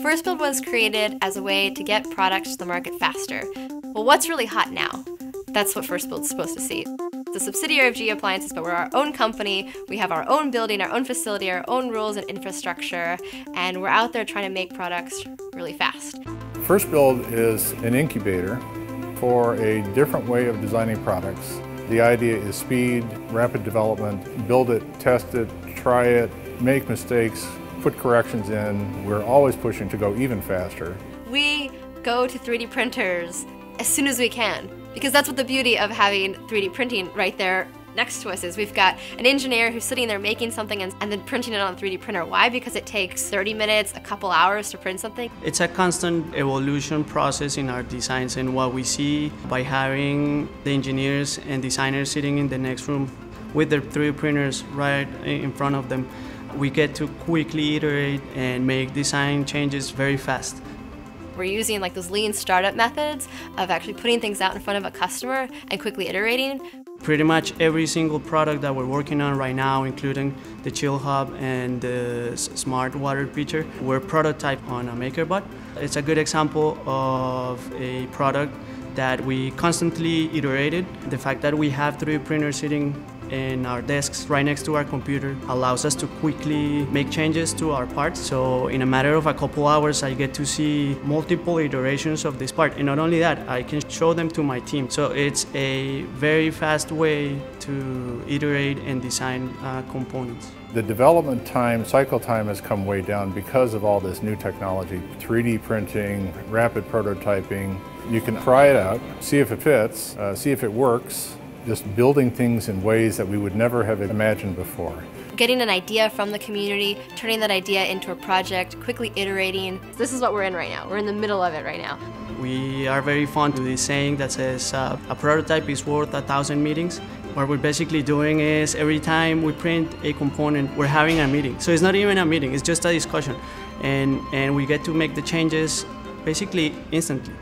First Build was created as a way to get products to the market faster. Well, what's really hot now? That's what First Build's supposed to see. It's a subsidiary of GE Appliances, but we're our own company. We have our own building, our own facility, our own rules and infrastructure, and we're out there trying to make products really fast. First Build is an incubator for a different way of designing products. The idea is speed, rapid development, build it, test it, try it, make mistakes, put corrections in. We're always pushing to go even faster. We go to 3D printers as soon as we can, because that's what the beauty of having 3D printing right there next to us is. We've got an engineer who's sitting there making something and then printing it on a 3D printer. Why? Because it takes 30 minutes, a couple hours to print something. It's a constant evolution process in our designs, and what we see by having the engineers and designers sitting in the next room with their 3D printers right in front of them, we get to quickly iterate and make design changes very fast. We're using like those lean startup methods of actually putting things out in front of a customer and quickly iterating. Pretty much every single product that we're working on right now, including the Chill Hub and the Smart Water Pitcher, we're prototyped on a MakerBot. It's a good example of a product that we constantly iterated. The fact that we have 3D printers sitting in our desks right next to our computer allows us to quickly make changes to our parts. So in a matter of a couple hours, I get to see multiple iterations of this part. And not only that, I can show them to my team. So it's a very fast way to iterate and design components. The development time, cycle time has come way down because of all this new technology. 3D printing, rapid prototyping. You can try it out, see if it fits, see if it works. Just building things in ways that we would never have imagined before. Getting an idea from the community, turning that idea into a project, quickly iterating. This is what we're in right now. We're in the middle of it right now. We are very fond of this saying that says a prototype is worth 1,000 meetings. What we're basically doing is every time we print a component, we're having a meeting. So it's not even a meeting, it's just a discussion. And we get to make the changes basically instantly.